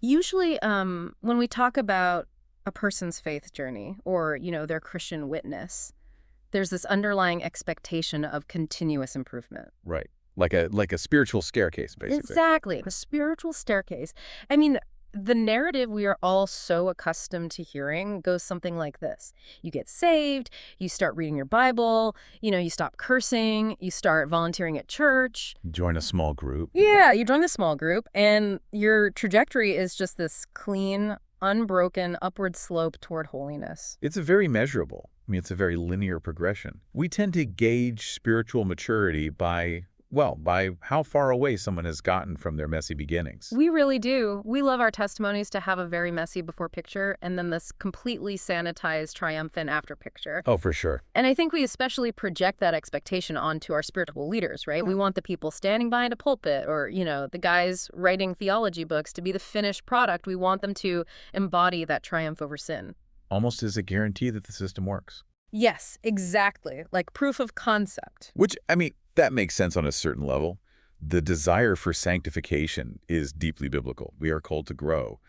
Usually, when we talk about a person's faith journey or, their Christian witness, there's this underlying expectation of continuous improvement. Right. Like a spiritual staircase, basically. Exactly. A spiritual staircase. I mean, the narrative we are all so accustomed to hearing goes something like this. You get saved, you start reading your Bible, you stop cursing, you start volunteering at church. Join a small group. Yeah, you join the small group, and your trajectory is just this clean, unbroken upward slope toward holiness. It's a very measurable. I mean, it's a very linear progression. We tend to gauge spiritual maturity by how far away someone has gotten from their messy beginnings. We really do. We love our testimonies to have a very messy before picture and then this completely sanitized, triumphant after picture. Oh, for sure. And I think we especially project that expectation onto our spiritual leaders, right? We want the people standing behind a pulpit or, the guys writing theology books to be the finished product. We want them to embody that triumph over sin. Almost as a guarantee that the system works. Yes, exactly. Like proof of concept. Which, that makes sense on a certain level. The desire for sanctification is deeply biblical. We are called to grow.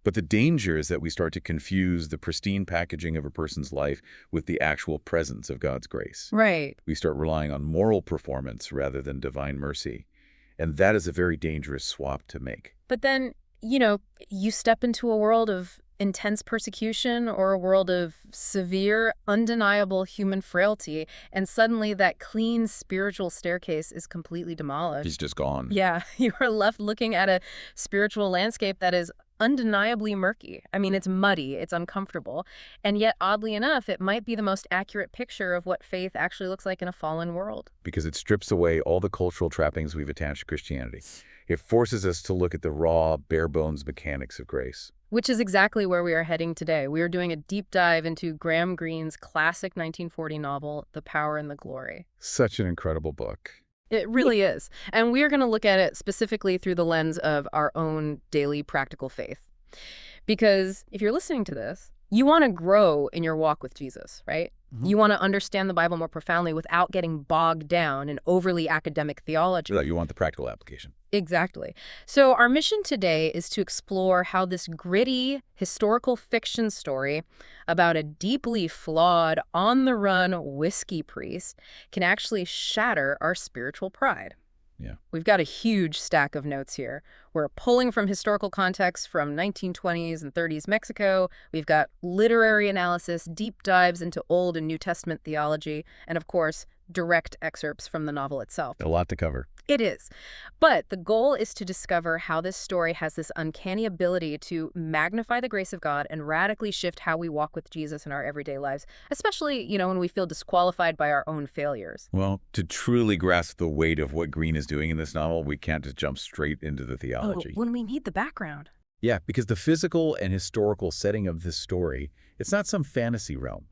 But the danger is that we start to confuse the pristine packaging of a person's life with the actual presence of God's grace. Right. We start relying on moral performance rather than divine mercy. And that is a very dangerous swap to make. But then, you step into a world of intense persecution or a world of severe, undeniable human frailty, and suddenly that clean spiritual staircase is completely demolished. He's just gone. Yeah, you are left looking at a spiritual landscape that is undeniably murky. I mean, it's muddy, it's uncomfortable, and yet, oddly enough, it might be the most accurate picture of what faith actually looks like in a fallen world. Because it strips away all the cultural trappings we've attached to Christianity. It forces us to look at the raw, bare-bones mechanics of grace. Which is exactly where we are heading today. We are doing a deep dive into Graham Greene's classic 1940 novel, The Power and the Glory. Such an incredible book. It really is. And we are going to look at it specifically through the lens of our own daily practical faith. Because if you're listening to this, you want to grow in your walk with Jesus, right? Mm-hmm. You want to understand the Bible more profoundly without getting bogged down in overly academic theology. You want the practical application. Exactly. So our mission today is to explore how this gritty historical fiction story about a deeply flawed, on-the-run whiskey priest can actually shatter our spiritual pride. Yeah. We've got a huge stack of notes here. We're pulling from historical context from 1920s and 30s Mexico. We've got literary analysis, deep dives into Old and New Testament theology, and of course, direct excerpts from the novel itself. A lot to cover. It is. But the goal is to discover how this story has this uncanny ability to magnify the grace of God and radically shift how we walk with Jesus in our everyday lives, especially, when we feel disqualified by our own failures. Well, to truly grasp the weight of what Greene is doing in this novel, we can't just jump straight into the theology. When we need the background. Yeah, because the physical and historical setting of this story, it's not some fantasy realm.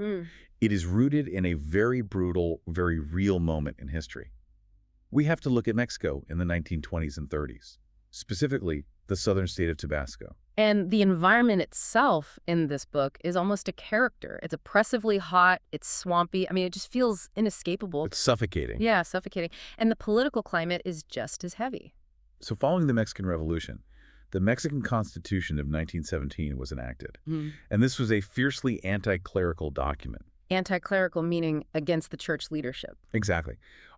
It is rooted in a very brutal, very real moment in history. We have to look at Mexico in the 1920s and 30s, specifically the southern state of Tabasco. And the environment itself in this book is almost a character. It's oppressively hot, it's swampy. I mean, it just feels inescapable. It's suffocating. Yeah, suffocating. And the political climate is just as heavy. So following the Mexican Revolution, the Mexican Constitution of 1917 was enacted. And this was a fiercely anti-clerical document. Anti-clerical meaning against the church leadership. Exactly.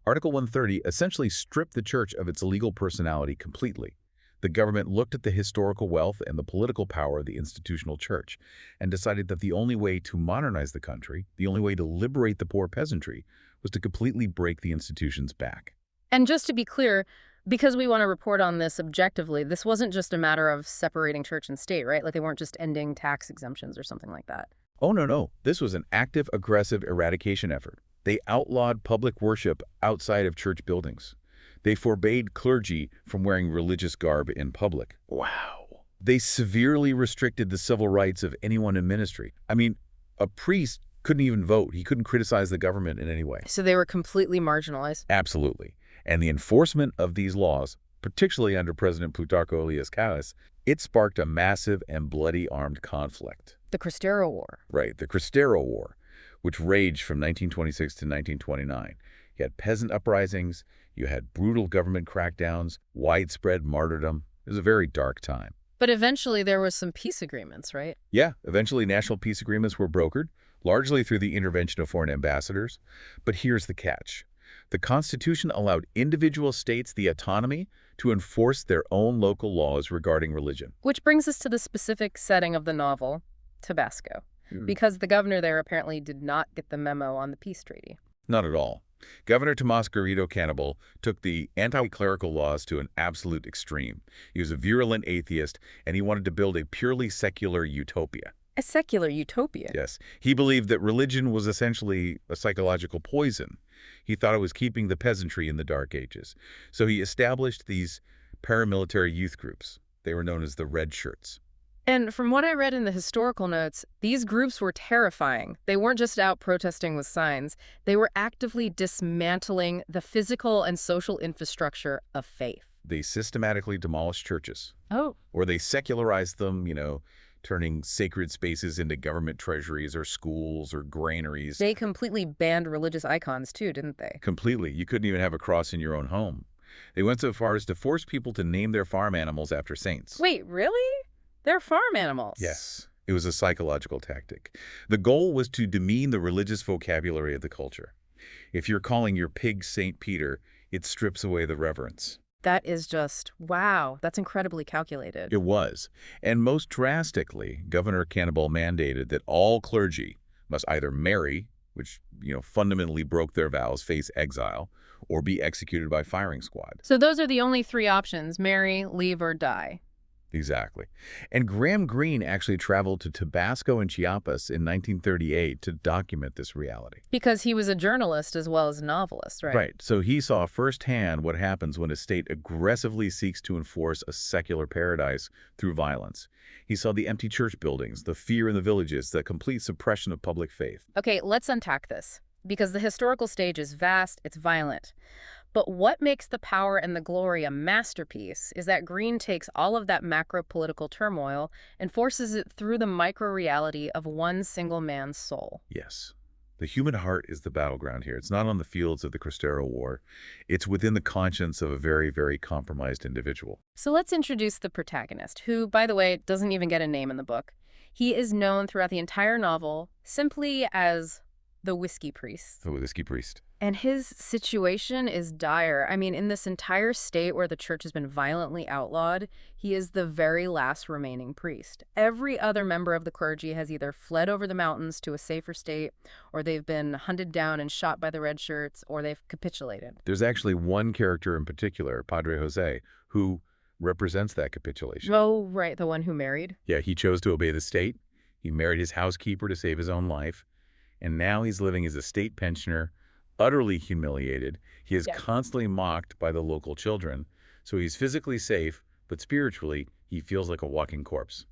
Article 130 essentially stripped the church of its legal personality completely. The government looked at the historical wealth and the political power of the institutional church and decided that the only way to modernize the country, the only way to liberate the poor peasantry, was to completely break the institution's back. And just to be clear, because we want to report on this objectively, this wasn't just a matter of separating church and state, right? Like they weren't just ending tax exemptions or something like that. Oh, no. This was an active, aggressive eradication effort. They outlawed public worship outside of church buildings. They forbade clergy from wearing religious garb in public. Wow. They severely restricted the civil rights of anyone in ministry. I mean, a priest couldn't even vote. He couldn't criticize the government in any way. So they were completely marginalized? Absolutely. And the enforcement of these laws, particularly under President Plutarco Elias Calles, it sparked a massive and bloody armed conflict. The Cristero War. Right, the Cristero War, which raged from 1926 to 1929. You had peasant uprisings, you had brutal government crackdowns, widespread martyrdom. It was a very dark time. But eventually there were some peace agreements, right? Yeah, eventually national peace agreements were brokered, largely through the intervention of foreign ambassadors. But here's the catch. The Constitution allowed individual states the autonomy to enforce their own local laws regarding religion. Which brings us to the specific setting of the novel, Tabasco, because the governor there apparently did not get the memo on the peace treaty. Not at all. Governor Tomas Garrido Cannibal took the anti-clerical laws to an absolute extreme. He was a virulent atheist, and he wanted to build a purely secular utopia. A secular utopia? Yes. He believed that religion was essentially a psychological poison. He thought it was keeping the peasantry in the Dark Ages. So he established these paramilitary youth groups. They were known as the Red Shirts. And from what I read in the historical notes, these groups were terrifying. They weren't just out protesting with signs. They were actively dismantling the physical and social infrastructure of faith. They systematically demolished churches. Oh. Or they secularized them, turning sacred spaces into government treasuries or schools or granaries. They completely banned religious icons too, didn't they? Completely. You couldn't even have a cross in your own home. They went so far as to force people to name their farm animals after saints. Wait, really? They're farm animals? Yes. It was a psychological tactic. The goal was to demean the religious vocabulary of the culture. If you're calling your pig St. Peter, it strips away the reverence. That is just, wow, that's incredibly calculated. It was. And most drastically, Governor Cannibal mandated that all clergy must either marry, which, fundamentally broke their vows, face exile, or be executed by firing squad. So those are the only three options: marry, leave, or die. Exactly. And Greene actually traveled to Tabasco and Chiapas in 1938 to document this reality. Because he was a journalist as well as a novelist, right? Right. So he saw firsthand what happens when a state aggressively seeks to enforce a secular paradise through violence. He saw the empty church buildings, the fear in the villages, the complete suppression of public faith. Okay, let's unpack this. Because the historical stage is vast, it's violent. But what makes The Power and the Glory a masterpiece is that Greene takes all of that macro-political turmoil and forces it through the micro-reality of one single man's soul. Yes. The human heart is the battleground here. It's not on the fields of the Cristero War. It's within the conscience of a very, very compromised individual. So let's introduce the protagonist, who, by the way, doesn't even get a name in the book. He is known throughout the entire novel simply as the Whiskey Priest. The Whiskey Priest. And his situation is dire. I mean, in this entire state where the church has been violently outlawed, he is the very last remaining priest. Every other member of the clergy has either fled over the mountains to a safer state, or they've been hunted down and shot by the red shirts, or they've capitulated. There's actually one character in particular, Padre Jose, who represents that capitulation. Oh, right, the one who married? Yeah, he chose to obey the state. He married his housekeeper to save his own life. And now he's living as a state pensioner, utterly humiliated. He is constantly mocked by the local children. So he's physically safe, but spiritually, he feels like a walking corpse.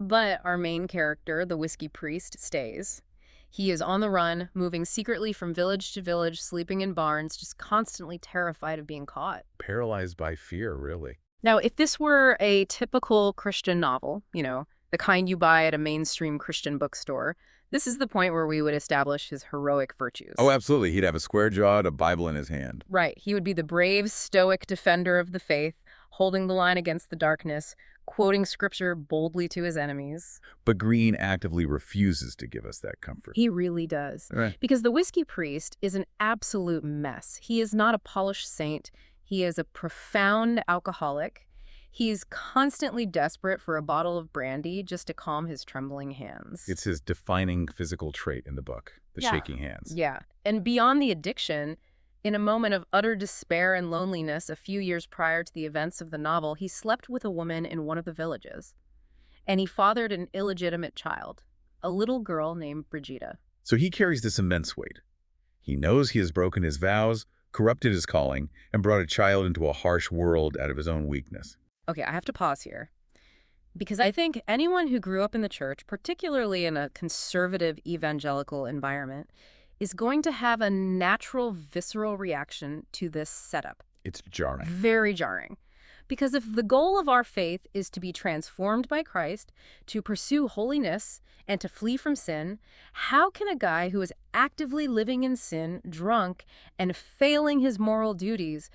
But our main character, the Whiskey Priest, stays. He is on the run, moving secretly from village to village, sleeping in barns, just constantly terrified of being caught. Paralyzed by fear, really. Now, if this were a typical Christian novel, the kind you buy at a mainstream Christian bookstore, this is the point where we would establish his heroic virtues. Oh, absolutely. He'd have a square jawed, a Bible in his hand. Right. He would be the brave, stoic defender of the faith, holding the line against the darkness, quoting scripture boldly to his enemies. But Greene actively refuses to give us that comfort. He really does. Right. Because the Whiskey Priest is an absolute mess. He is not a polished saint. He is a profound alcoholic. He's constantly desperate for a bottle of brandy just to calm his trembling hands. It's his defining physical trait in the book, the shaking hands. Yeah. And beyond the addiction, in a moment of utter despair and loneliness a few years prior to the events of the novel, he slept with a woman in one of the villages. And he fathered an illegitimate child, a little girl named Brigida. So he carries this immense weight. He knows he has broken his vows, corrupted his calling, and brought a child into a harsh world out of his own weakness. Okay, I have to pause here. Because I think anyone who grew up in the church, particularly in a conservative evangelical environment, is going to have a natural, visceral reaction to this setup. It's jarring. Very jarring. Because if the goal of our faith is to be transformed by Christ, to pursue holiness, and to flee from sin, how can a guy who is actively living in sin, drunk, and failing his moral duties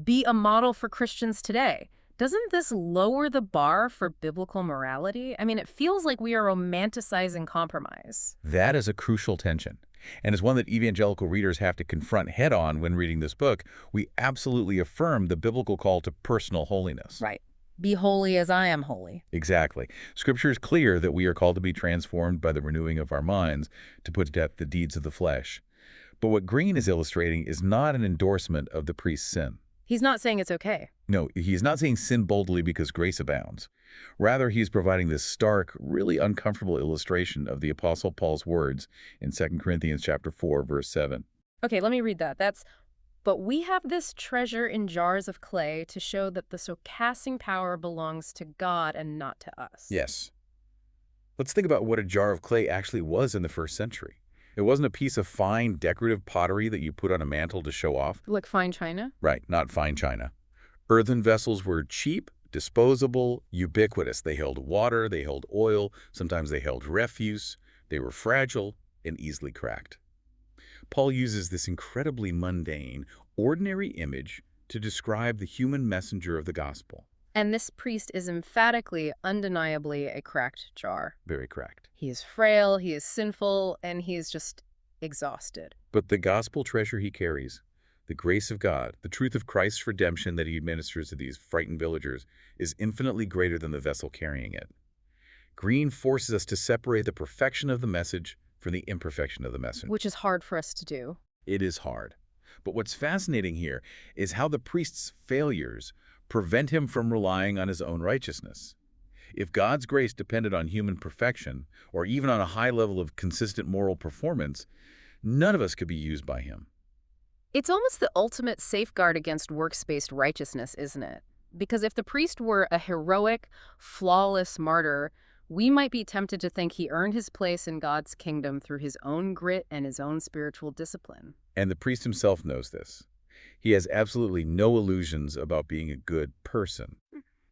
be a model for Christians today? Doesn't this lower the bar for biblical morality? I mean, it feels like we are romanticizing compromise. That is a crucial tension, and is one that evangelical readers have to confront head-on when reading this book. We absolutely affirm the biblical call to personal holiness. Right. Be holy as I am holy. Exactly. Scripture is clear that we are called to be transformed by the renewing of our minds, to put to death the deeds of the flesh. But what Greene is illustrating is not an endorsement of the priest's sin. He's not saying it's okay. No, he's not saying sin boldly because grace abounds. Rather, he's providing this stark, really uncomfortable illustration of the Apostle Paul's words in 2 Corinthians chapter 4, verse 7. Okay, let me read that. But we have this treasure in jars of clay to show that the surpassing power belongs to God and not to us. Yes. Let's think about what a jar of clay actually was in the first century. It wasn't a piece of fine, decorative pottery that you put on a mantle to show off. Like fine china? Right, not fine china. Earthen vessels were cheap, disposable, ubiquitous. They held water, they held oil, sometimes they held refuse. They were fragile and easily cracked. Paul uses this incredibly mundane, ordinary image to describe the human messenger of the gospel. And this priest is emphatically, undeniably a cracked jar. Very cracked. He is frail, he is sinful, and he is just exhausted. But the gospel treasure he carries, the grace of God, the truth of Christ's redemption that he administers to these frightened villagers, is infinitely greater than the vessel carrying it. Greene forces us to separate the perfection of the message from the imperfection of the message. Which is hard for us to do. It is hard. But what's fascinating here is how the priest's failures prevent him from relying on his own righteousness. If God's grace depended on human perfection, or even on a high level of consistent moral performance, none of us could be used by him. It's almost the ultimate safeguard against works-based righteousness, isn't it? Because if the priest were a heroic, flawless martyr, we might be tempted to think he earned his place in God's kingdom through his own grit and his own spiritual discipline. And the priest himself knows this. He has absolutely no illusions about being a good person.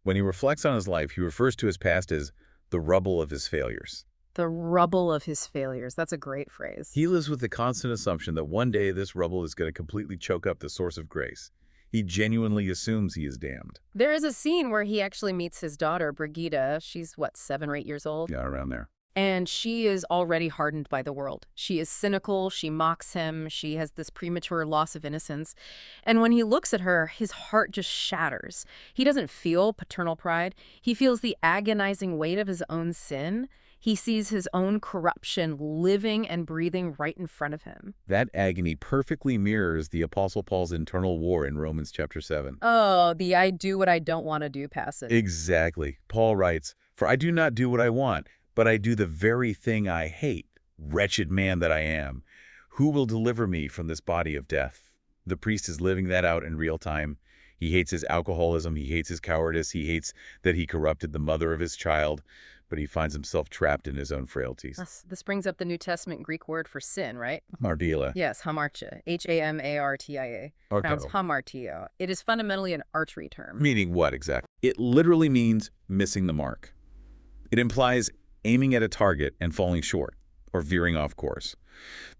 When he reflects on his life, he refers to his past as the rubble of his failures. The rubble of his failures. That's a great phrase. He lives with the constant assumption that one day this rubble is going to completely choke up the source of grace. He genuinely assumes he is damned. There is a scene where he actually meets his daughter, Brigida. She's, what, 7 or 8 years old? Yeah, around there. And she is already hardened by the world. She is cynical, she mocks him, she has this premature loss of innocence. And when he looks at her, his heart just shatters. He doesn't feel paternal pride. He feels the agonizing weight of his own sin. He sees his own corruption living and breathing right in front of him. That agony perfectly mirrors the Apostle Paul's internal war in Romans chapter 7. Oh, the I do what I don't want to do passage. Exactly. Paul writes, "For I do not do what I want, but I do the very thing I hate. Wretched man that I am. Who will deliver me from this body of death?" The priest is living that out in real time. He hates his alcoholism. He hates his cowardice. He hates that he corrupted the mother of his child, but he finds himself trapped in his own frailties. This brings up the New Testament Greek word for sin, right? Mardia. Yes, hamartia. Hamartia. Pronounced hamartia. It is fundamentally an archery term. Meaning what exactly? It literally means missing the mark. It implies aiming at a target and falling short, or veering off course.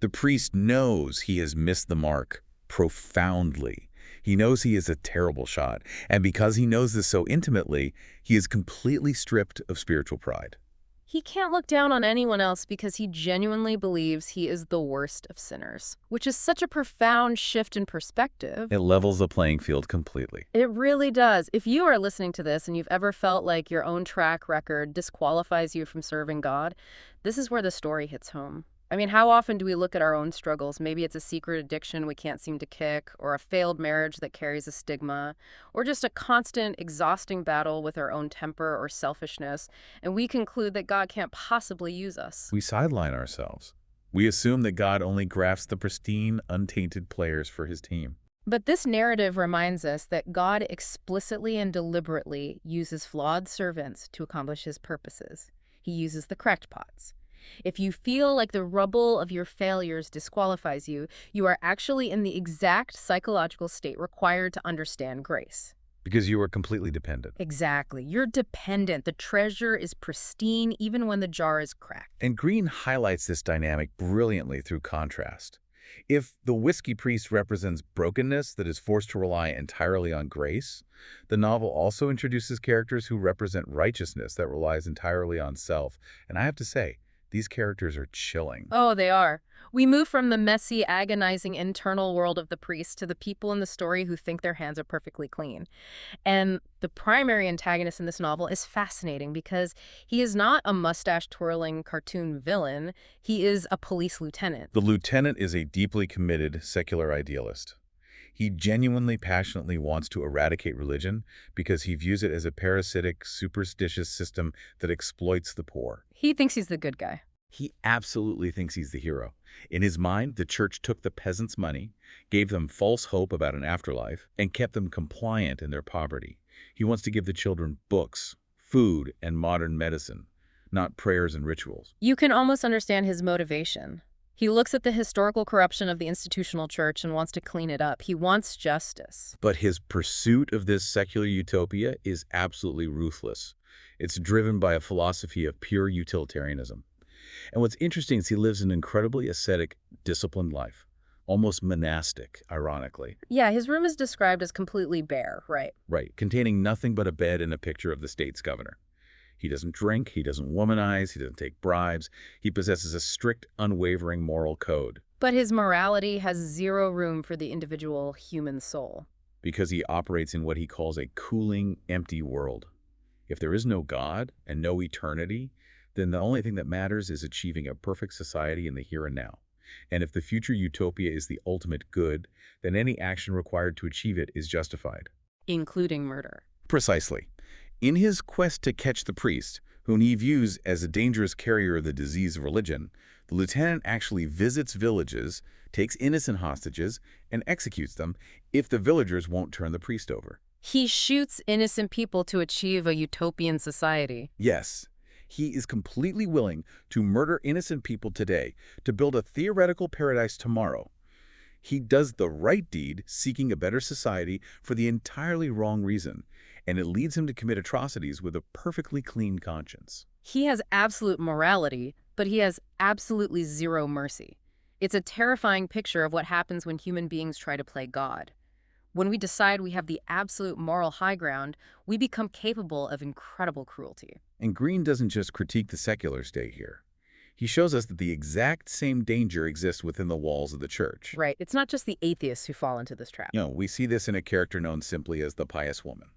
The priest knows he has missed the mark profoundly. He knows he is a terrible shot, and because he knows this so intimately, he is completely stripped of spiritual pride. He can't look down on anyone else because he genuinely believes he is the worst of sinners, which is such a profound shift in perspective. It levels the playing field completely. It really does. If you are listening to this and you've ever felt like your own track record disqualifies you from serving God, this is where the story hits home. I mean, how often do we look at our own struggles? Maybe it's a secret addiction we can't seem to kick, or a failed marriage that carries a stigma, or just a constant, exhausting battle with our own temper or selfishness, and we conclude that God can't possibly use us. We sideline ourselves. We assume that God only grafts the pristine, untainted players for his team. But this narrative reminds us that God explicitly and deliberately uses flawed servants to accomplish his purposes. He uses the crackpots. If you feel like the rubble of your failures disqualifies you, you are actually in the exact psychological state required to understand grace. Because you are completely dependent. Exactly. You're dependent. The treasure is pristine even when the jar is cracked. And Greene highlights this dynamic brilliantly through contrast. If the whiskey priest represents brokenness that is forced to rely entirely on grace, the novel also introduces characters who represent righteousness that relies entirely on self. And I have to say, these characters are chilling. Oh, they are. We move from the messy, agonizing internal world of the priest to the people in the story who think their hands are perfectly clean. And the primary antagonist in this novel is fascinating because he is not a mustache-twirling cartoon villain. He is a police lieutenant. The lieutenant is a deeply committed secular idealist. He genuinely, passionately wants to eradicate religion because he views it as a parasitic, superstitious system that exploits the poor. He thinks he's the good guy. He absolutely thinks he's the hero. In his mind, the church took the peasants' money, gave them false hope about an afterlife, and kept them compliant in their poverty. He wants to give the children books, food, and modern medicine, not prayers and rituals. You can almost understand his motivation. He looks at the historical corruption of the institutional church and wants to clean it up. He wants justice. But his pursuit of this secular utopia is absolutely ruthless. It's driven by a philosophy of pure utilitarianism. And what's interesting is he lives an incredibly ascetic, disciplined life, almost monastic, ironically. Yeah, his room is described as completely bare, right? Right, containing nothing but a bed and a picture of the state's governor. He doesn't drink, he doesn't womanize, he doesn't take bribes. He possesses a strict, unwavering moral code. But his morality has zero room for the individual human soul. Because he operates in what he calls a cooling, empty world. If there is no God and no eternity, then the only thing that matters is achieving a perfect society in the here and now. And if the future utopia is the ultimate good, then any action required to achieve it is justified. Including murder. Precisely. In his quest to catch the priest, whom he views as a dangerous carrier of the disease of religion, the lieutenant actually visits villages, takes innocent hostages, and executes them if the villagers won't turn the priest over. He shoots innocent people to achieve a utopian society. Yes. He is completely willing to murder innocent people today to build a theoretical paradise tomorrow. He does the right deed, seeking a better society for the entirely wrong reason, and it leads him to commit atrocities with a perfectly clean conscience. He has absolute morality, but he has absolutely zero mercy. It's a terrifying picture of what happens when human beings try to play God. When we decide we have the absolute moral high ground, we become capable of incredible cruelty. And Greene doesn't just critique the secular state here. He shows us that the exact same danger exists within the walls of the church. Right. It's not just the atheists who fall into this trap. We see this in a character known simply as the pious woman.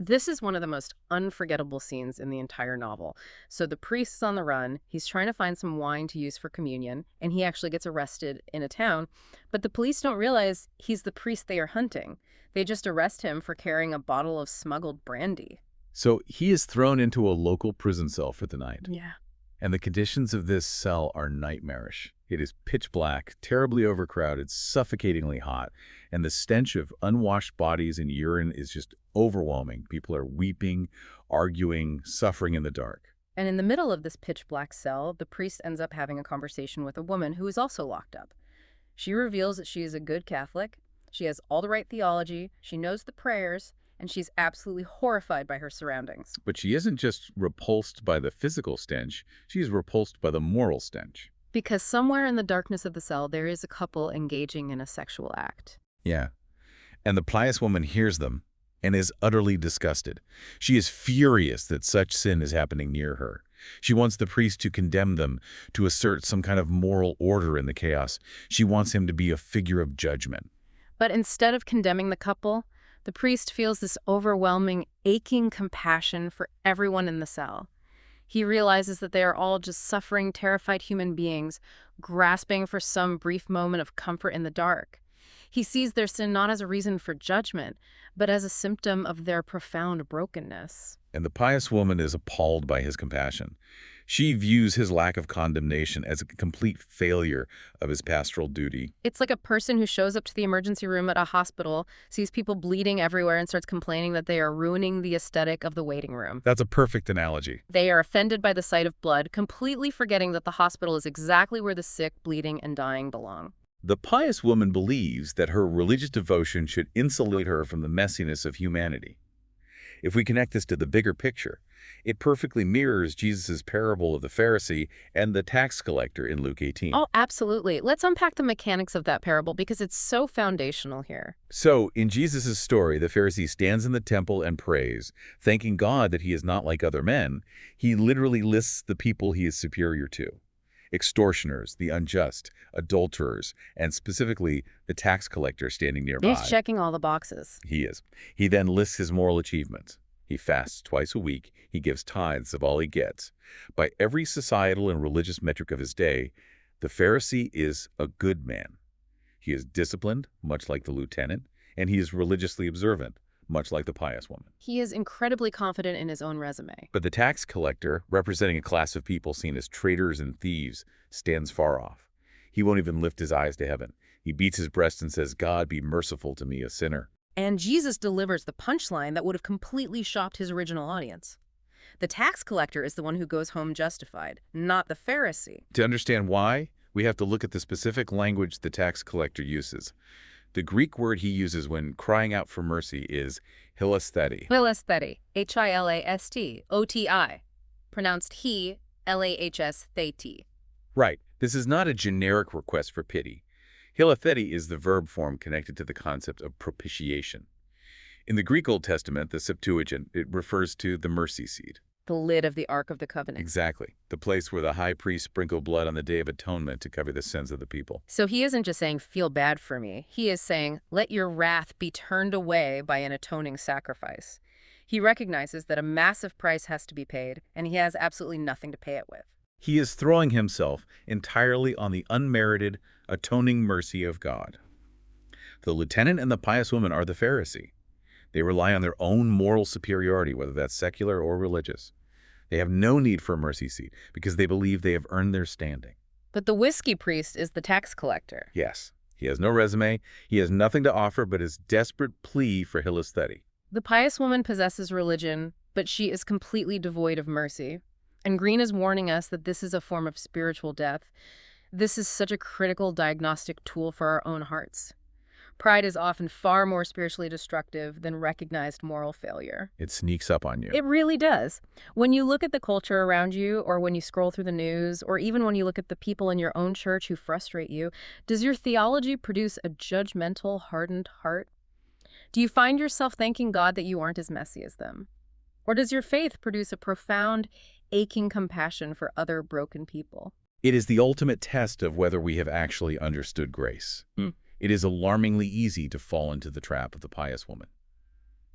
This is one of the most unforgettable scenes in the entire novel. So the priest is on the run, he's trying to find some wine to use for communion, and he actually gets arrested in a town. But the police don't realize he's the priest they are hunting. They just arrest him for carrying a bottle of smuggled brandy. So he is thrown into a local prison cell for the night. Yeah. And the conditions of this cell are nightmarish. It is pitch black, terribly overcrowded, suffocatingly hot, and the stench of unwashed bodies and urine is just overwhelming. People are weeping, arguing, suffering in the dark. And in the middle of this pitch black cell, the priest ends up having a conversation with a woman who is also locked up. She reveals that she is a good Catholic, she has all the right theology, she knows the prayers, and she's absolutely horrified by her surroundings. But she isn't just repulsed by the physical stench, she is repulsed by the moral stench. Because somewhere in the darkness of the cell, there is a couple engaging in a sexual act. Yeah. And the pious woman hears them and is utterly disgusted. She is furious that such sin is happening near her. She wants the priest to condemn them, to assert some kind of moral order in the chaos. She wants him to be a figure of judgment. But instead of condemning the couple, the priest feels this overwhelming, aching compassion for everyone in the cell. He realizes that they are all just suffering, terrified human beings, grasping for some brief moment of comfort in the dark. He sees their sin not as a reason for judgment, but as a symptom of their profound brokenness. And the pious woman is appalled by his compassion. She views his lack of condemnation as a complete failure of his pastoral duty. It's like a person who shows up to the emergency room at a hospital, sees people bleeding everywhere, and starts complaining that they are ruining the aesthetic of the waiting room. That's a perfect analogy. They are offended by the sight of blood, completely forgetting that the hospital is exactly where the sick, bleeding, and dying belong. The pious woman believes that her religious devotion should insulate her from the messiness of humanity. If we connect this to the bigger picture, It perfectly mirrors Jesus' parable of the Pharisee and the tax collector in Luke 18. Oh, absolutely. Let's unpack the mechanics of that parable because it's so foundational here. So, in Jesus' story, the Pharisee stands in the temple and prays, thanking God that he is not like other men. He literally lists the people he is superior to: extortioners, the unjust, adulterers, and specifically the tax collector standing nearby. He's checking all the boxes. He is. He then lists his moral achievements. He fasts twice a week. He gives tithes of all he gets. By every societal and religious metric of his day, the Pharisee is a good man. He is disciplined, much like the lieutenant, and he is religiously observant, much like the pious woman. He is incredibly confident in his own resume. But the tax collector, representing a class of people seen as traitors and thieves, stands far off. He won't even lift his eyes to heaven. He beats his breast and says, "God, be merciful to me, a sinner." And Jesus delivers the punchline that would have completely shocked his original audience. The tax collector is the one who goes home justified, not the Pharisee. To understand why, we have to look at the specific language the tax collector uses. The Greek word he uses when crying out for mercy is hilastheti. Hilastheti, Hilastoti, pronounced he, Lahstheti. Right. This is not a generic request for pity. Hilastheti is the verb form connected to the concept of propitiation. In the Greek Old Testament, the Septuagint, it refers to the mercy seat. The lid of the Ark of the Covenant. Exactly. The place where the high priest sprinkled blood on the Day of Atonement to cover the sins of the people. So he isn't just saying, feel bad for me. He is saying, let your wrath be turned away by an atoning sacrifice. He recognizes that a massive price has to be paid, and he has absolutely nothing to pay it with. He is throwing himself entirely on the unmerited, atoning mercy of God. The lieutenant and the pious woman are the Pharisee. They rely on their own moral superiority, whether that's secular or religious. They have no need for a mercy seat because they believe they have earned their standing. But the whiskey priest is the tax collector. Yes, he has no resume, he has nothing to offer but his desperate plea for hilastheti. The pious woman possesses religion, but she is completely devoid of mercy. And Greene is warning us that this is a form of spiritual death. This is such a critical diagnostic tool for our own hearts. Pride is often far more spiritually destructive than recognized moral failure. It sneaks up on you. It really does. When you look at the culture around you, or when you scroll through the news, or even when you look at the people in your own church who frustrate you, does your theology produce a judgmental, hardened heart? Do you find yourself thanking God that you aren't as messy as them? Or does your faith produce a profound, aching compassion for other broken people? It is the ultimate test of whether we have actually understood grace. It is alarmingly easy to fall into the trap of the pious woman.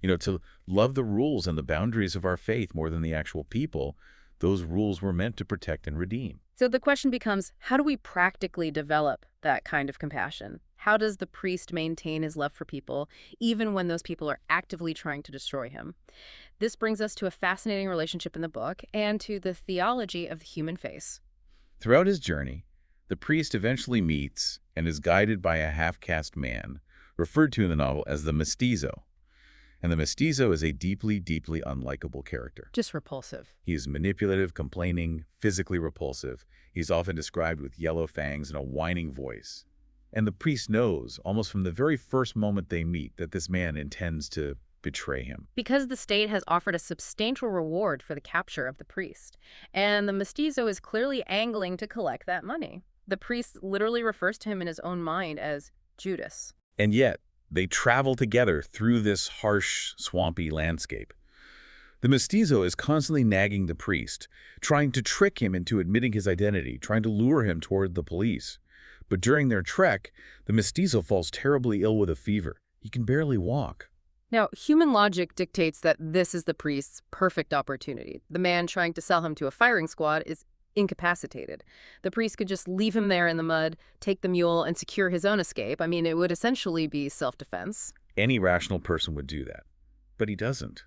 To love the rules and the boundaries of our faith more than the actual people. Those rules were meant to protect and redeem. So the question becomes, how do we practically develop that kind of compassion? How does the priest maintain his love for people, even when those people are actively trying to destroy him? This brings us to a fascinating relationship in the book and to the theology of the human face. Throughout his journey, the priest eventually meets and is guided by a half-caste man, referred to in the novel as the mestizo. And the mestizo is a deeply, deeply unlikable character. Just repulsive. He is manipulative, complaining, physically repulsive. He's often described with yellow fangs and a whining voice. And the priest knows, almost from the very first moment they meet, that this man intends to betray him. Because the state has offered a substantial reward for the capture of the priest. And the mestizo is clearly angling to collect that money. The priest literally refers to him in his own mind as Judas. And yet, they travel together through this harsh, swampy landscape. The mestizo is constantly nagging the priest, trying to trick him into admitting his identity, trying to lure him toward the police. But during their trek, the mestizo falls terribly ill with a fever. He can barely walk. Now, human logic dictates that this is the priest's perfect opportunity. The man trying to sell him to a firing squad is incapacitated. The priest could just leave him there in the mud, take the mule, and secure his own escape. I mean, it would essentially be self-defense. Any rational person would do that. But he doesn't.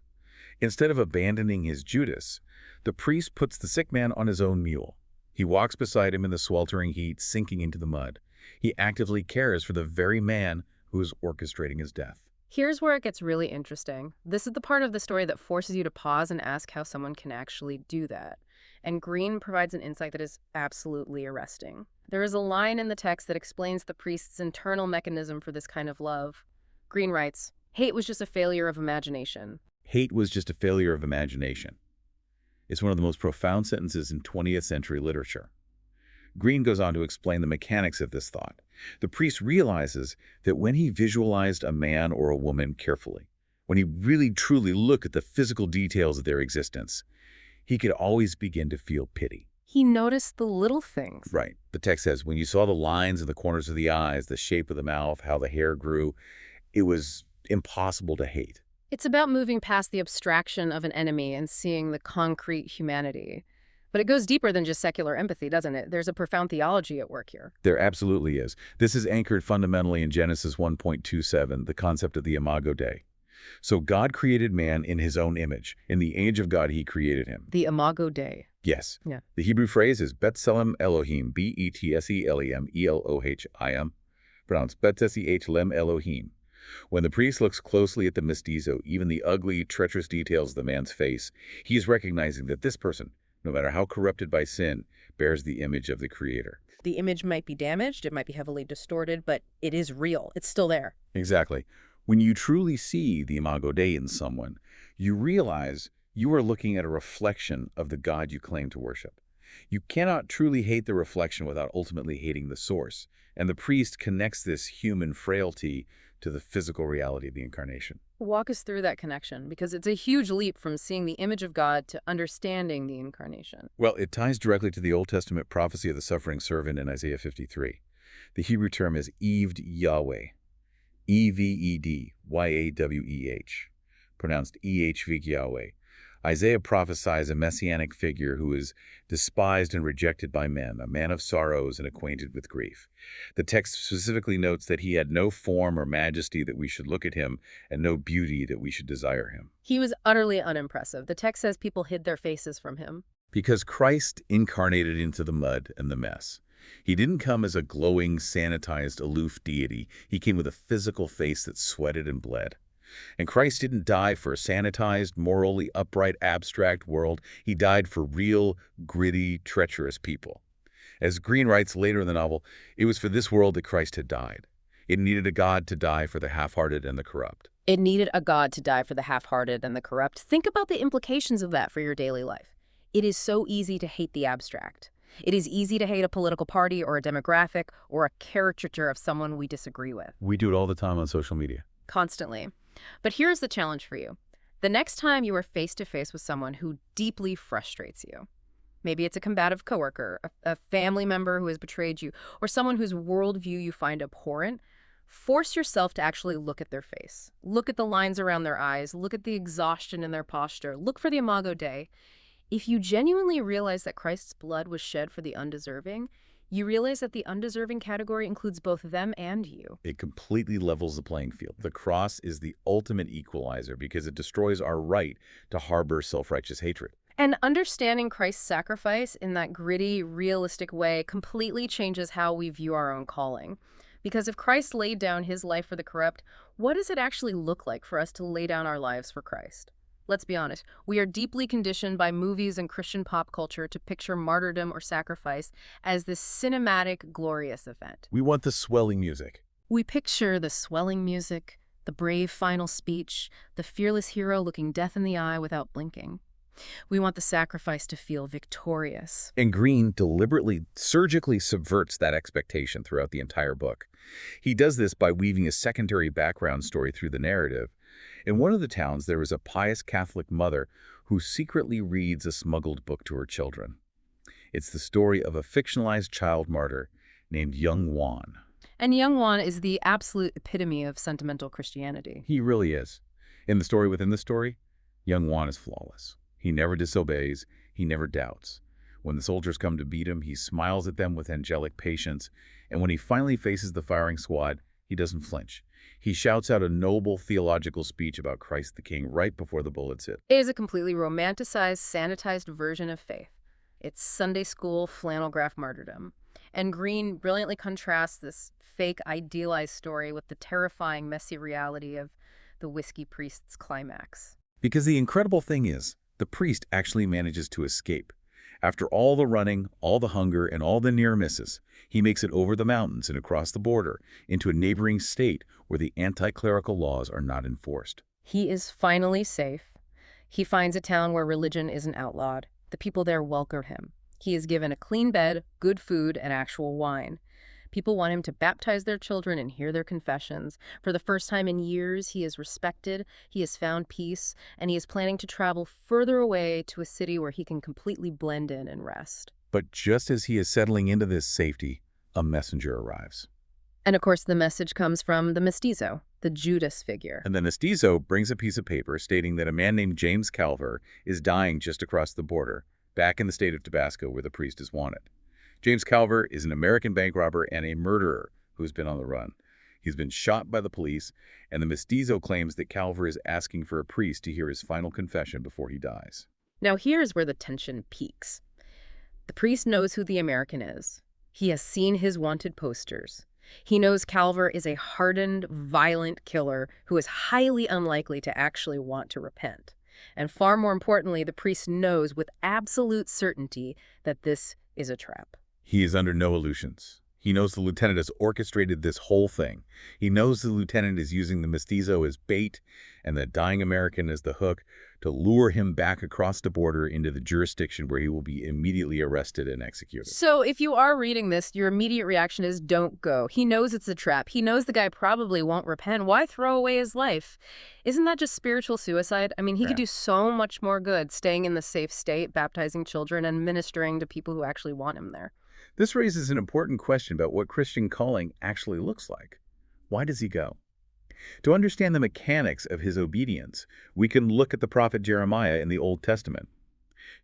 Instead of abandoning his Judas, the priest puts the sick man on his own mule. He walks beside him in the sweltering heat, sinking into the mud. He actively cares for the very man who is orchestrating his death. Here's where it gets really interesting. This is the part of the story that forces you to pause and ask how someone can actually do that. And Greene provides an insight that is absolutely arresting. There is a line in the text that explains the priest's internal mechanism for this kind of love. Greene writes, "Hate was just a failure of imagination." Hate was just a failure of imagination. It's one of the most profound sentences in 20th century literature. Greene goes on to explain the mechanics of this thought. The priest realizes that when he visualized a man or a woman carefully, when he really truly looked at the physical details of their existence, he could always begin to feel pity. He noticed the little things. Right. The text says, when you saw the lines in the corners of the eyes, the shape of the mouth, how the hair grew, it was impossible to hate. It's about moving past the abstraction of an enemy and seeing the concrete humanity. But it goes deeper than just secular empathy, doesn't it? There's a profound theology at work here. There absolutely is. This is anchored fundamentally in Genesis 1:27, the concept of the imago Dei. So God created man in his own image. In the image of God, he created him. The imago Dei. Yes. Yeah. The Hebrew phrase is Betselem Elohim, Betselem, pronounced Betsehlem Elohim. When the priest looks closely at the mestizo, even the ugly, treacherous details of the man's face, he is recognizing that this person, no matter how corrupted by sin, bears the image of the Creator. The image might be damaged, it might be heavily distorted, but it is real. It's still there. Exactly. When you truly see the imago Dei in someone, you realize you are looking at a reflection of the God you claim to worship. You cannot truly hate the reflection without ultimately hating the source, and the priest connects this human frailty to the physical reality of the incarnation. Walk us through that connection, because it's a huge leap from seeing the image of God to understanding the incarnation. Well, it ties directly to the Old Testament prophecy of the suffering servant in Isaiah 53. The Hebrew term is Eved Yahweh, Evedyaweh, pronounced EHV Yahweh. Isaiah prophesies a messianic figure who is despised and rejected by men, a man of sorrows and acquainted with grief. The text specifically notes that he had no form or majesty that we should look at him, and no beauty that we should desire him. He was utterly unimpressive. The text says people hid their faces from him. Because Christ incarnated into the mud and the mess. He didn't come as a glowing, sanitized, aloof deity. He came with a physical face that sweated and bled. And Christ didn't die for a sanitized, morally upright, abstract world. He died for real, gritty, treacherous people. As Greene writes later in the novel, it was for this world that Christ had died. It needed a God to die for the half-hearted and the corrupt. It needed a God to die for the half-hearted and the corrupt. Think about the implications of that for your daily life. It is so easy to hate the abstract. It is easy to hate a political party or a demographic or a caricature of someone we disagree with. We do it all the time on social media. Constantly. But here's the challenge for you. The next time you are face-to-face with someone who deeply frustrates you, maybe it's a combative coworker, a family member who has betrayed you, or someone whose worldview you find abhorrent, force yourself to actually look at their face. Look at the lines around their eyes. Look at the exhaustion in their posture. Look for the imago Dei. If you genuinely realize that Christ's blood was shed for the undeserving, you realize that the undeserving category includes both them and you. It completely levels the playing field. The cross is the ultimate equalizer because it destroys our right to harbor self-righteous hatred. And understanding Christ's sacrifice in that gritty, realistic way completely changes how we view our own calling. Because if Christ laid down his life for the corrupt, what does it actually look like for us to lay down our lives for Christ? Let's be honest, we are deeply conditioned by movies and Christian pop culture to picture martyrdom or sacrifice as this cinematic, glorious event. We want the swelling music. We picture the swelling music, the brave final speech, the fearless hero looking death in the eye without blinking. We want the sacrifice to feel victorious. And Greene deliberately, surgically subverts that expectation throughout the entire book. He does this by weaving a secondary background story through the narrative. In one of the towns, there is a pious Catholic mother who secretly reads a smuggled book to her children. It's the story of a fictionalized child martyr named Young Juan. And Young Juan is the absolute epitome of sentimental Christianity. He really is. In the story within the story, Young Juan is flawless. He never disobeys. He never doubts. When the soldiers come to beat him, he smiles at them with angelic patience. And when he finally faces the firing squad, he doesn't flinch. He shouts out a noble theological speech about Christ the King right before the bullets hit. It is a completely romanticized, sanitized version of faith. It's Sunday school flannel graph martyrdom. And Greene brilliantly contrasts this fake, idealized story with the terrifying, messy reality of the whiskey priest's climax. Because the incredible thing is, the priest actually manages to escape. After all the running, all the hunger, and all the near misses, he makes it over the mountains and across the border into a neighboring state where the anti-clerical laws are not enforced. He is finally safe. He finds a town where religion isn't outlawed, The people there welcome him. He is given a clean bed, good food, and actual wine. People want him to baptize their children and hear their confessions. For the first time in years, he is respected, he has found peace, and he is planning to travel further away to a city where he can completely blend in and rest. But just as he is settling into this safety, a messenger arrives. And of course, the message comes from the mestizo, the Judas figure. And the mestizo brings a piece of paper stating that a man named James Calver is dying just across the border, back in the state of Tabasco where the priest is wanted. James Calver is an American bank robber and a murderer who's been on the run. He's been shot by the police, and the mestizo claims that Calver is asking for a priest to hear his final confession before he dies. Now here's where the tension peaks. The priest knows who the American is. He has seen his wanted posters. He knows Calver is a hardened, violent killer who is highly unlikely to actually want to repent. And far more importantly, the priest knows with absolute certainty that this is a trap. He is under no illusions. He knows the lieutenant has orchestrated this whole thing. He knows the lieutenant is using the mestizo as bait and the dying American as the hook to lure him back across the border into the jurisdiction where he will be immediately arrested and executed. So if you are reading this, your immediate reaction is don't go. He knows it's a trap. He knows the guy probably won't repent. Why throw away his life? Isn't that just spiritual suicide? I mean, he could do so much more good staying in the safe state, baptizing children, and ministering to people who actually want him there. This raises an important question about what Christian calling actually looks like. Why does he go? To understand the mechanics of his obedience, we can look at the prophet Jeremiah in the Old Testament.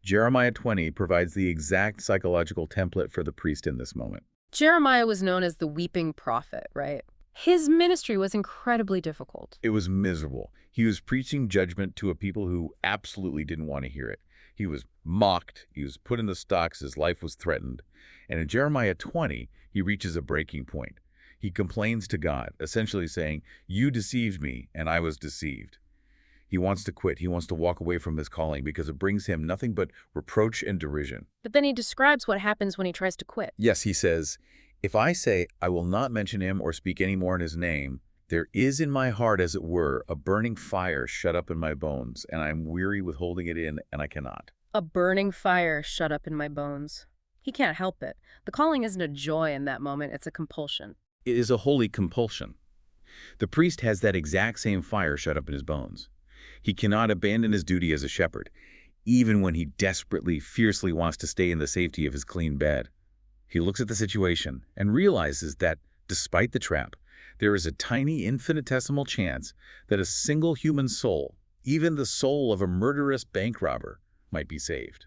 Jeremiah 20 provides the exact psychological template for the priest in this moment. Jeremiah was known as the weeping prophet, right? His ministry was incredibly difficult. It was miserable. He was preaching judgment to a people who absolutely didn't want to hear it. He was mocked, he was put in the stocks, his life was threatened. And in Jeremiah 20, he reaches a breaking point. He complains to God, essentially saying, "You deceived me, and I was deceived." He wants to quit. He wants to walk away from his calling because it brings him nothing but reproach and derision. But then he describes what happens when he tries to quit. Yes, he says, "If I say I will not mention him or speak any more in his name, there is in my heart, as it were, a burning fire shut up in my bones, and I am weary with holding it in, and I cannot." A burning fire shut up in my bones. He can't help it. The calling isn't a joy in that moment, it's a compulsion. It is a holy compulsion. The priest has that exact same fire shut up in his bones. He cannot abandon his duty as a shepherd, even when he desperately, fiercely wants to stay in the safety of his clean bed. He looks at the situation and realizes that, despite the trap, there is a tiny, infinitesimal chance that a single human soul, even the soul of a murderous bank robber, might be saved.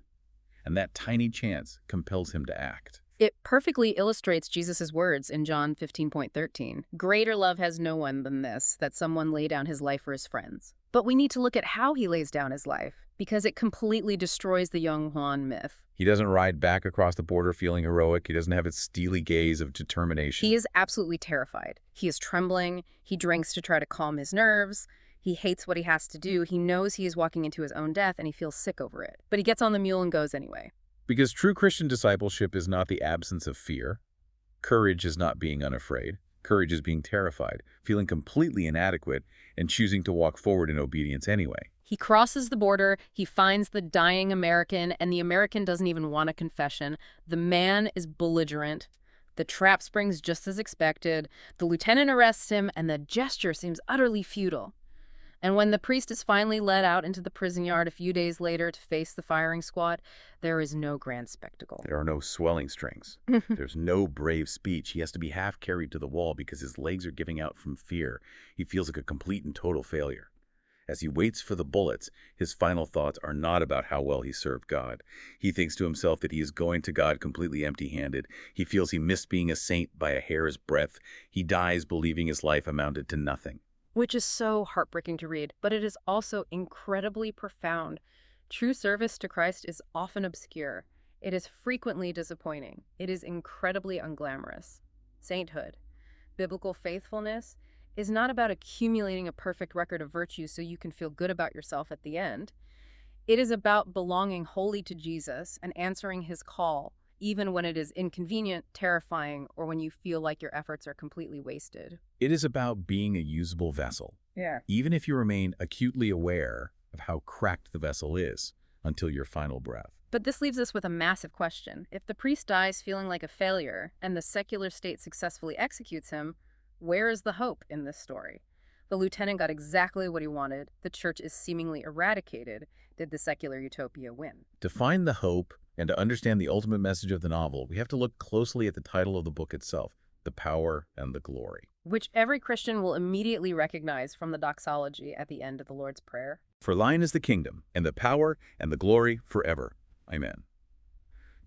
And that tiny chance compels him to act. It perfectly illustrates Jesus' words in John 15:13. Greater love has no one than this, that someone lay down his life for his friends. But we need to look at how he lays down his life, because it completely destroys the young Juan myth. He doesn't ride back across the border feeling heroic. He doesn't have his steely gaze of determination. He is absolutely terrified. He is trembling. He drinks to try to calm his nerves. He hates what he has to do. He knows he is walking into his own death, and he feels sick over it. But he gets on the mule and goes anyway. Because true Christian discipleship is not the absence of fear. Courage is not being unafraid. Courage is being terrified, feeling completely inadequate, and choosing to walk forward in obedience anyway. He crosses the border, he finds the dying American, and the American doesn't even want a confession. The man is belligerent. The trap springs just as expected. The lieutenant arrests him, and the gesture seems utterly futile. And when the priest is finally led out into the prison yard a few days later to face the firing squad, there is no grand spectacle. There are no swelling strings. There's no brave speech. He has to be half carried to the wall because his legs are giving out from fear. He feels like a complete and total failure. As he waits for the bullets, his final thoughts are not about how well he served God. He thinks to himself that he is going to God completely empty-handed. He feels he missed being a saint by a hair's breadth. He dies believing his life amounted to nothing. Which is so heartbreaking to read, but it is also incredibly profound. True service to Christ is often obscure. It is frequently disappointing. It is incredibly unglamorous. Sainthood, biblical faithfulness, is not about accumulating a perfect record of virtue so you can feel good about yourself at the end. It is about belonging wholly to Jesus and answering his call, even when it is inconvenient, terrifying, or when you feel like your efforts are completely wasted. It is about being a usable vessel, even if you remain acutely aware of how cracked the vessel is until your final breath. But this leaves us with a massive question. If the priest dies feeling like a failure and the secular state successfully executes him, where is the hope in this story? The lieutenant got exactly what he wanted. The church is seemingly eradicated. Did the secular utopia win? To find the hope and to understand the ultimate message of the novel, we have to look closely at the title of the book itself, The Power and the Glory. Which every Christian will immediately recognize from the doxology at the end of the Lord's Prayer. For thine is the kingdom, and the power, and the glory forever. Amen.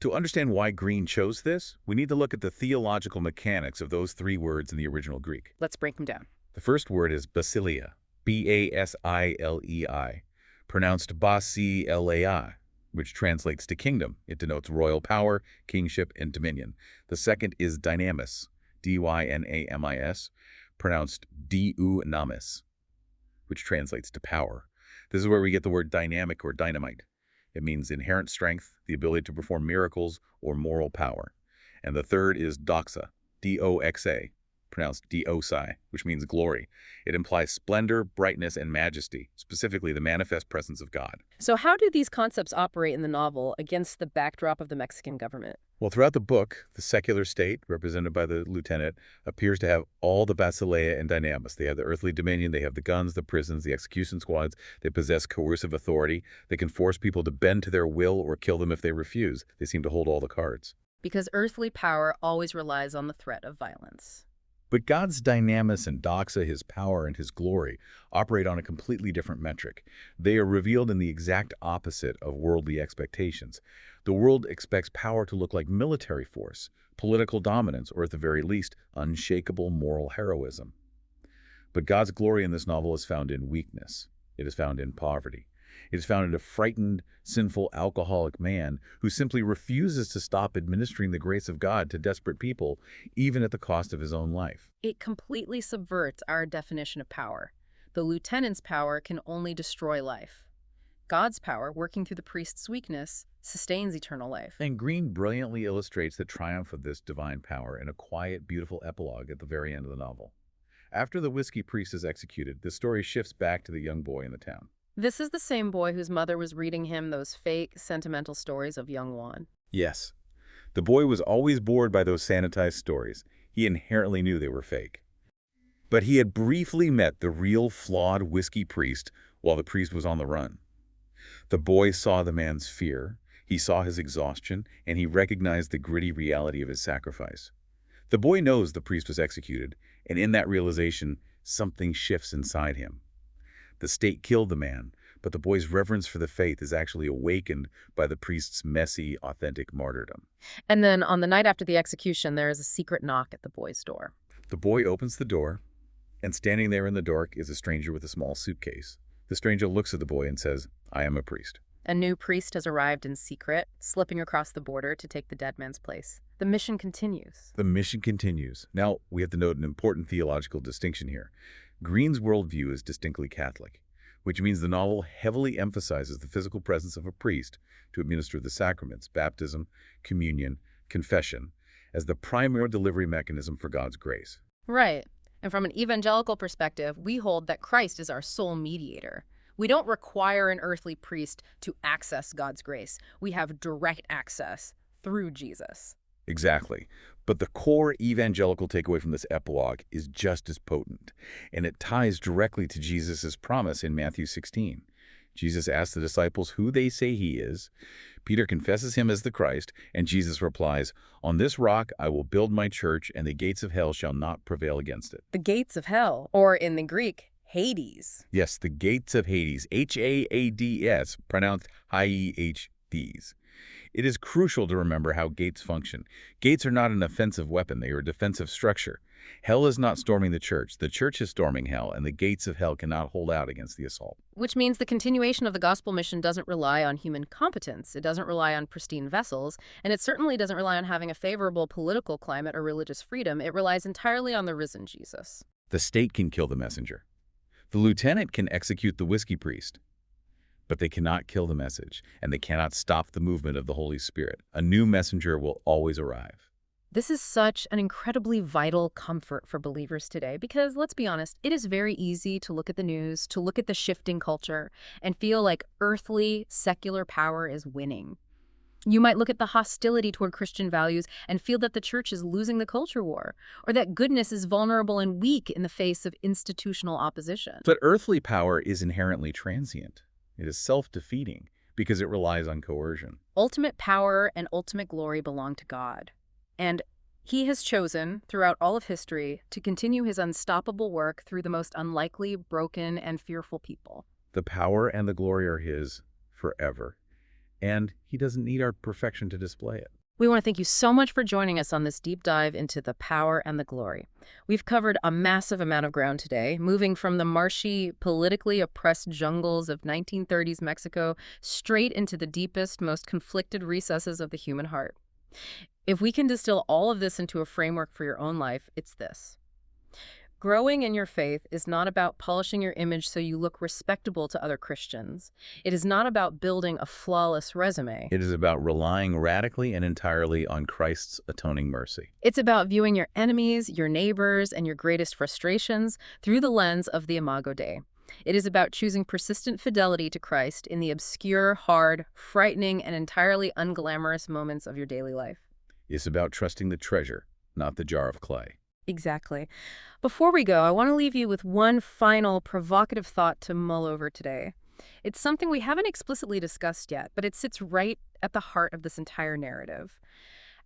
To understand why Greene chose this, we need to look at the theological mechanics of those three words in the original Greek. Let's break them down. The first word is basileia, B-A-S-I-L-E-I, pronounced basilei, which translates to kingdom. It denotes royal power, kingship, and dominion. The second is dynamis, D-Y-N-A-M-I-S, pronounced dunamis, which translates to power. This is where we get the word dynamic or dynamite. It means inherent strength, the ability to perform miracles, or moral power. And the third is doxa, D-O-X-A, pronounced D-O-Xi, which means glory. It implies splendor, brightness, and majesty, specifically the manifest presence of God. So how do these concepts operate in the novel against the backdrop of the Mexican government? Well, throughout the book, the secular state, represented by the lieutenant, appears to have all the basileia and dynamis. They have the earthly dominion, they have the guns, the prisons, the execution squads, they possess coercive authority, they can force people to bend to their will or kill them if they refuse. They seem to hold all the cards. Because earthly power always relies on the threat of violence. But God's dynamis and doxa, his power and his glory, operate on a completely different metric. They are revealed in the exact opposite of worldly expectations. The world expects power to look like military force, political dominance, or at the very least, unshakable moral heroism. But God's glory in this novel is found in weakness. It is found in poverty. It is found in a frightened, sinful, alcoholic man who simply refuses to stop administering the grace of God to desperate people, even at the cost of his own life. It completely subverts our definition of power. The lieutenant's power can only destroy life. God's power, working through the priest's weakness, sustains eternal life. And Greene brilliantly illustrates the triumph of this divine power in a quiet, beautiful epilogue at the very end of the novel. After the whiskey priest is executed, the story shifts back to the young boy in the town. This is the same boy whose mother was reading him those fake, sentimental stories of young Juan. Yes. The boy was always bored by those sanitized stories. He inherently knew they were fake. But he had briefly met the real, flawed whiskey priest while the priest was on the run. The boy saw the man's fear, he saw his exhaustion, and he recognized the gritty reality of his sacrifice. The boy knows the priest was executed, and in that realization, something shifts inside him. The state killed the man, but the boy's reverence for the faith is actually awakened by the priest's messy, authentic martyrdom. And then on the night after the execution, there is a secret knock at the boy's door. The boy opens the door, and standing there in the dark is a stranger with a small suitcase. The stranger looks at the boy and says, "I am a priest." A new priest has arrived in secret, slipping across the border to take the dead man's place. The mission continues. The mission continues. Now, we have to note an important theological distinction here. Greene's worldview is distinctly Catholic, which means the novel heavily emphasizes the physical presence of a priest to administer the sacraments, baptism, communion, confession, as the primary delivery mechanism for God's grace. Right. And from an evangelical perspective, we hold that Christ is our sole mediator. We don't require an earthly priest to access God's grace. We have direct access through Jesus. Exactly. But the core evangelical takeaway from this epilogue is just as potent, and it ties directly to Jesus' promise in Matthew 16. Jesus asks the disciples who they say he is. Peter confesses him as the Christ, and Jesus replies, "On this rock I will build my church, and the gates of hell shall not prevail against it." The gates of hell, or in the Greek, Hades. Yes, the gates of Hades, H-A-A-D-S, pronounced H-Ds. It is crucial to remember how gates function. Gates are not an offensive weapon, they are a defensive structure. Hell is not storming the church is storming hell, and the gates of hell cannot hold out against the assault. Which means the continuation of the gospel mission doesn't rely on human competence, it doesn't rely on pristine vessels, and it certainly doesn't rely on having a favorable political climate or religious freedom. It relies entirely on the risen Jesus. The state can kill the messenger. The lieutenant can execute the whiskey priest. But they cannot kill the message, and they cannot stop the movement of the Holy Spirit. A new messenger will always arrive. This is such an incredibly vital comfort for believers today because, let's be honest, it is very easy to look at the news, to look at the shifting culture, and feel like earthly, secular power is winning. You might look at the hostility toward Christian values and feel that the church is losing the culture war, or that goodness is vulnerable and weak in the face of institutional opposition. But earthly power is inherently transient. It is self-defeating because it relies on coercion. Ultimate power and ultimate glory belong to God. And He has chosen, throughout all of history, to continue His unstoppable work through the most unlikely, broken, and fearful people. The power and the glory are His forever, and He doesn't need our perfection to display it. We want to thank you so much for joining us on this deep dive into the power and the glory. We've covered a massive amount of ground today, moving from the marshy, politically oppressed jungles of 1930s Mexico straight into the deepest, most conflicted recesses of the human heart. If we can distill all of this into a framework for your own life, it's this. Growing in your faith is not about polishing your image so you look respectable to other Christians. It is not about building a flawless resume. It is about relying radically and entirely on Christ's atoning mercy. It's about viewing your enemies, your neighbors, and your greatest frustrations through the lens of the Imago Dei. It is about choosing persistent fidelity to Christ in the obscure, hard, frightening, and entirely unglamorous moments of your daily life. It's about trusting the treasure, not the jar of clay. Exactly. Before we go, I want to leave you with one final provocative thought to mull over today. It's something we haven't explicitly discussed yet, but it sits right at the heart of this entire narrative.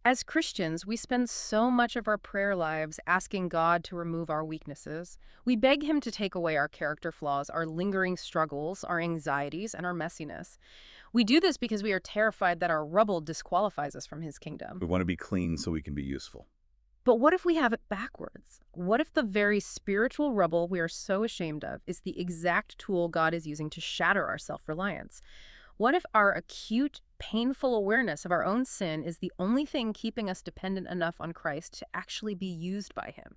As Christians, we spend so much of our prayer lives asking God to remove our weaknesses. We beg Him to take away our character flaws, our lingering struggles, our anxieties, and our messiness. We do this because we are terrified that our rubble disqualifies us from His kingdom. We want to be clean so we can be useful. But what if we have it backwards? What if the very spiritual rubble we are so ashamed of is the exact tool God is using to shatter our self-reliance? What if our acute, painful awareness of our own sin is the only thing keeping us dependent enough on Christ to actually be used by Him?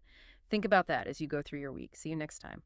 Think about that as you go through your week. See you next time.